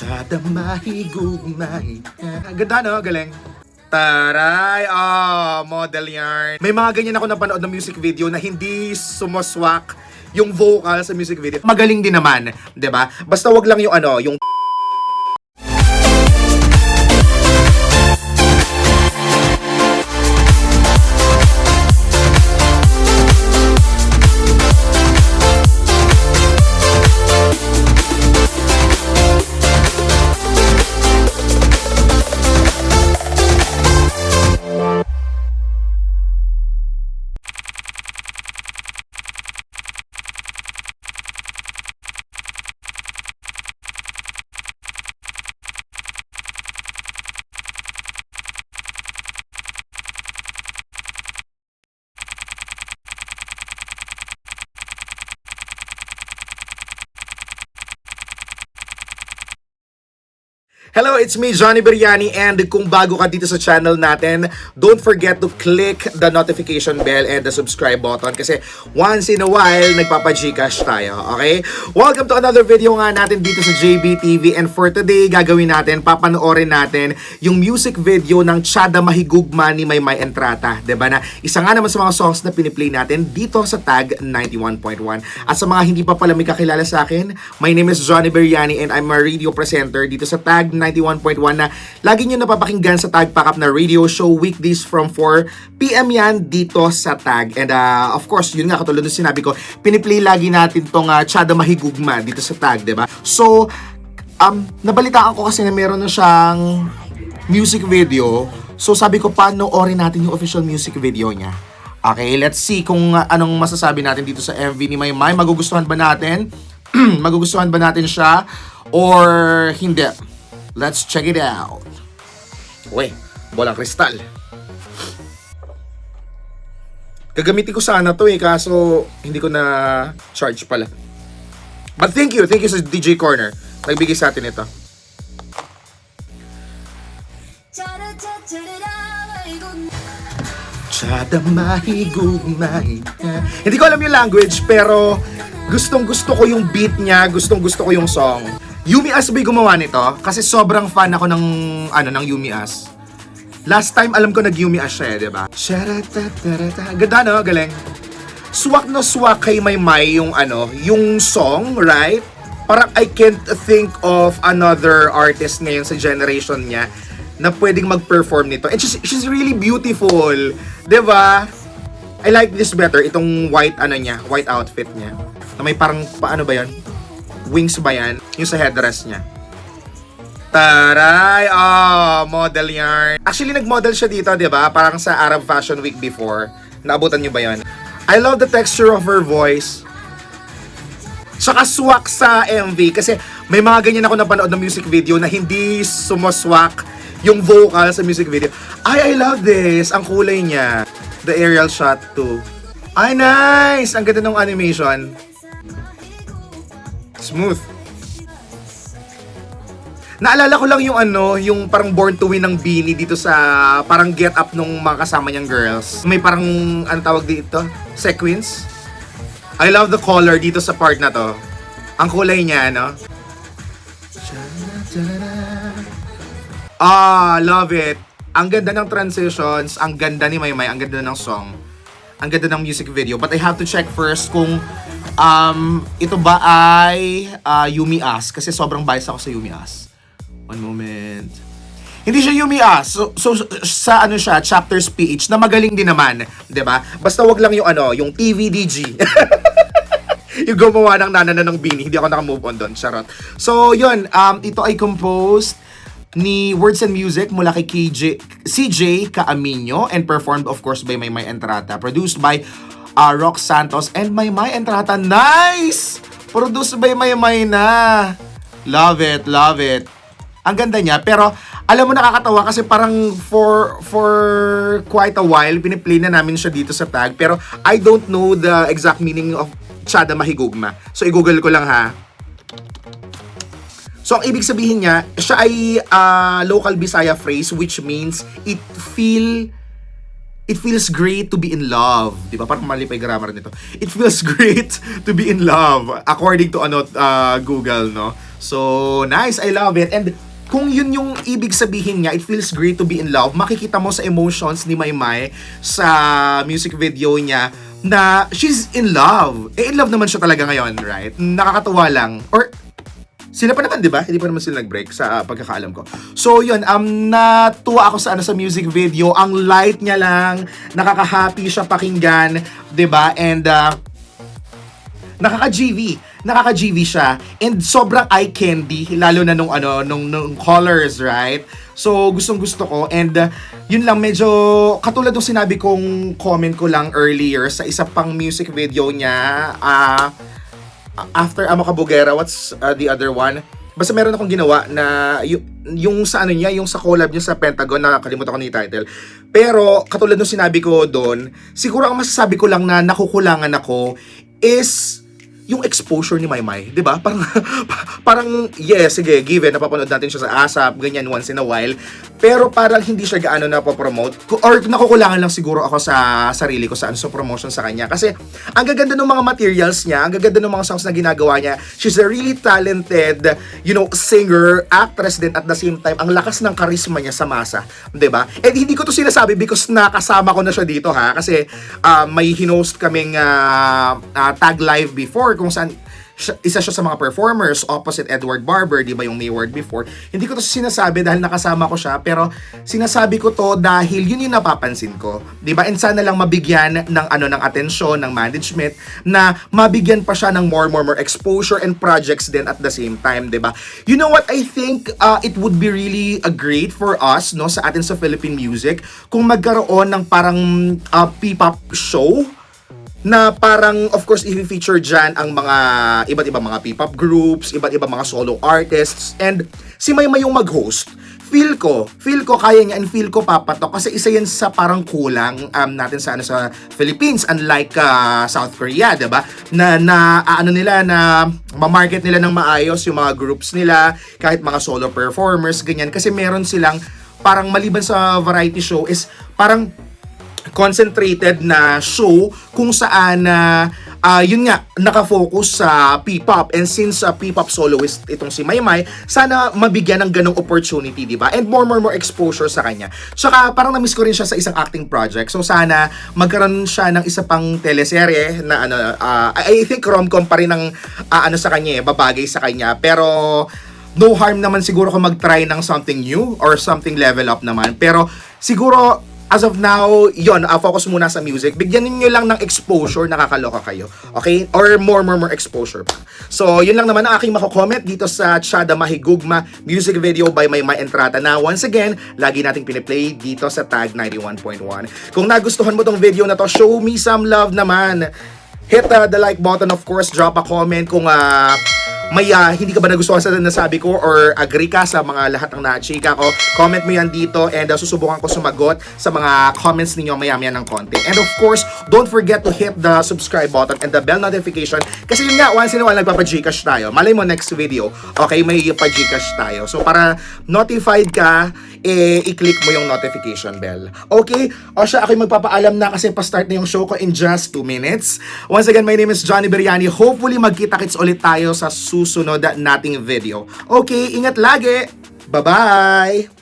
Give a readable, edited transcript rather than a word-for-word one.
Sada mahigugmay. Ganda no? Galing. Taray! Oh, model yarn. May mga ganyan ako napanood ng music video na hindi sumuswak yung vocal sa music video. Magaling din naman, 'di ba? Basta wag lang yung yung Hello, it's me, Johnny Beriani, and kung bago ka dito sa channel natin, don't forget to click the notification bell and the subscribe button kasi once in a while, nagpapa-Gcash tayo, okay? Welcome to another video nga natin dito sa JBTV, and for today, gagawin natin, papanoorin natin yung music video ng Tsada Mahigugma ni Maymay Entrata, diba na? Isa nga naman sa mga songs na piniplay natin dito sa Tag 91.1. At sa mga hindi pa pala may kakilala sa akin, my name is Johnny Beriani and I'm a radio presenter dito sa Tag 91.1 na lagi nyo napapakinggan sa Tag Pakap na radio show weekdays from 4 PM yan dito sa Tag. And of course, yun nga katulad ng sinabi ko, piniplay lagi natin tong Tsada Mahigugma dito sa Tag, diba? So, nabalitaan ko kasi na meron na siyang music video. So, sabi ko, panoorin natin yung official music video niya. Okay, let's see kung anong masasabi natin dito sa MV ni Maymay. Magugustuhan ba natin? Magugustuhan ba natin siya? Or hindi? Let's check it out. Uy, bolang kristal. Gagamitin ko sana to kaso hindi ko na charge pala. But thank you sa DJ Corner. Nagbigay sa atin ito. Tsada mahigugmay. Hindi ko alam yung language pero gustong gusto ko yung beat niya, gustong gusto ko yung song. Yumi As ba gumawa nito? Kasi sobrang fan ako ng Yumi As. Last time alam ko nag-Yumi As siya, 'di ba? Ganda no, galing. Swak na swak kay Maymay yung song, right? Parang I can't think of another artist ngayon sa generation niya na pwedeng mag-perform nito. And she's really beautiful, 'di ba? I like this better, itong white white outfit niya. Na may parang paano ba 'yan? Wings ba yan? Yung sa headdress niya. Taray! Oh, model yarn. Actually, nag-model siya dito, di ba? Parang sa Arab Fashion Week before. Naabutan niyo ba yan? I love the texture of her voice. Tsaka swak sa MV. Kasi may mga ganyan ako napanood ng music video na hindi sumuswak yung vocal sa music video. I love this! Ang kulay niya. The aerial shot too. Ay, nice! Ang ganda ng animation. Smooth. Naalala ko lang yung parang Born to Win ng Beanie dito sa parang get up nung mga kasama niyang girls. May parang, tawag dito? Sequins. I love the color dito sa part na to. Ang kulay niya, love it. Ang ganda ng transitions, ang ganda ni Maymay, ang ganda ng song. Ang ganda ng music video. But I have to check first kung ito ba ay Yumi As? Kasi sobrang bias ako sa Yumi As. One moment. Hindi siya Yumi As. So sa siya, Chapters PH na magaling din naman, 'di ba? Basta wag lang yung TVDG. Yung gumawa ng nanana ng Bini, hindi ako naka-move on doon, charot. So, yun, ito ay composed ni Words and Music mula kay CJ Caaminio and performed of course by Maymay Entrata. Produced by Rock Santos and Maymay Entrata. Nice! Produced by Maymay na. Love it, love it. Ang ganda niya, pero alam mo nakakatawa kasi parang for quite a while piniplay na namin siya dito sa Tag, pero I don't know the exact meaning of Tsada Mahigugma. So i-google ko lang ha. So ang ibig sabihin niya, siya ay local Bisaya phrase which means it it feels great to be in love. Di ba? Parang mali pa yung grammar nito. It feels great to be in love. According to Google, no? So, nice. I love it. And kung yun yung ibig sabihin niya, it feels great to be in love, makikita mo sa emotions ni Maymay sa music video niya na she's in love. In love naman siya talaga ngayon, right? Nakakatuwa lang. Or, sila pa naman, di ba? Hindi pa naman sila nag-break sa pagkakaalam ko. So, yun, natuwa ako sa music video. Ang light niya lang, nakaka-happy siya pakinggan, di ba? And, nakaka-GV siya. And sobrang eye candy, lalo na nung colors, right? So, gustong-gusto ko. And, yun lang, medyo, katulad ng sinabi kong comment ko lang earlier sa isa pang music video niya, after Amo Kabugera, what's the other one? Basta meron akong ginawa na yung sa niya, yung sa collab niya sa Pentagon, nakakalimutan ko na yung title. Pero katulad ng sinabi ko doon, siguro ang masasabi ko lang na nakukulangan ako is yung exposure ni Maymay, 'di ba? Parang yes, sige, given napapanood natin siya sa ASAP, ganyan once in a while, pero parang hindi siya gaano napopromote or nakukulangan lang siguro ako sa sarili ko sa promotion sa kanya kasi ang gaganda ng mga materials niya, ang gaganda ng mga songs na ginagawa niya. She's a really talented, singer, actress din at the same time. Ang lakas ng charisma niya sa masa, 'di ba? And hindi ko to sinasabi because nakasama ko na siya dito kasi may hinost kaming tag live before kung saan isa siya sa mga performers opposite Edward Barber, di ba yung Mayward before. Hindi ko to sinasabi dahil nakasama ko siya, pero sinasabi ko to dahil yun yung napapansin ko, di ba? And sana lang mabigyan ng atensyon ng management na mabigyan pa siya ng more exposure and projects din at the same time, di ba? You know what, I think it would be really great for us, no, sa atin sa Philippine music kung magkaroon ng parang P-pop show na parang, of course, i-feature dyan ang mga iba't ibang mga P-pop groups, iba't ibang mga solo artists, and si Maymay yung mag-host. Feel ko kaya niya, and feel ko papatok kasi isa yan sa parang kulang natin sa Philippines, unlike South Korea, diba? Na nila na ma-market nila ng maayos yung mga groups nila, kahit mga solo performers, ganyan, kasi meron silang parang maliban sa variety show is parang concentrated na show kung saan yun nga, nakafocus sa P-pop. And since P-pop soloist itong si Maymay, sana mabigyan ng ganong opportunity, di ba? And more exposure sa kanya. Tsaka parang na-miss ko rin siya sa isang acting project. So sana magkaroon siya ng isa pang teleserye na I think rom-com pa rin ang sa kanya, babagay sa kanya. Pero no harm naman siguro kung mag-try ng something new or something level up naman. Pero siguro as of now, yon, focus muna sa music. Bigyan niyo lang ng exposure, nakakaloka kayo. Okay? Or more exposure pa. So, yun lang naman ang aking mako-comment dito sa Tiyada Mahigugma music video by Maymay Entrata na once again, lagi nating piniplay dito sa Tag 91.1. Kung nagustuhan mo tong video na to, show me some love naman. Hit the like button, of course. Drop a comment kung may hindi ka ba nagustuhan sa nasabi ko or agree ka sa mga lahat ng na-chika ko. Comment mo yan dito and susubukan ko sumagot sa mga comments ninyo maya-maya ng konti. And of course, don't forget to hit the subscribe button and the bell notification kasi yun nga, once in a while nagpapa-Gcash tayo. Malay mo next video, okay, may pa-Gcash tayo. So para notified ka, i-click mo yung notification bell. Okay? O siya, ako'y magpapaalam na kasi pa-start na yung show ko in just 2 minutes. Once again, my name is Johnny Beriani. Hopefully, magkita-kits ulit tayo sa susunod nating video. Okay? Ingat lagi! Bye-bye!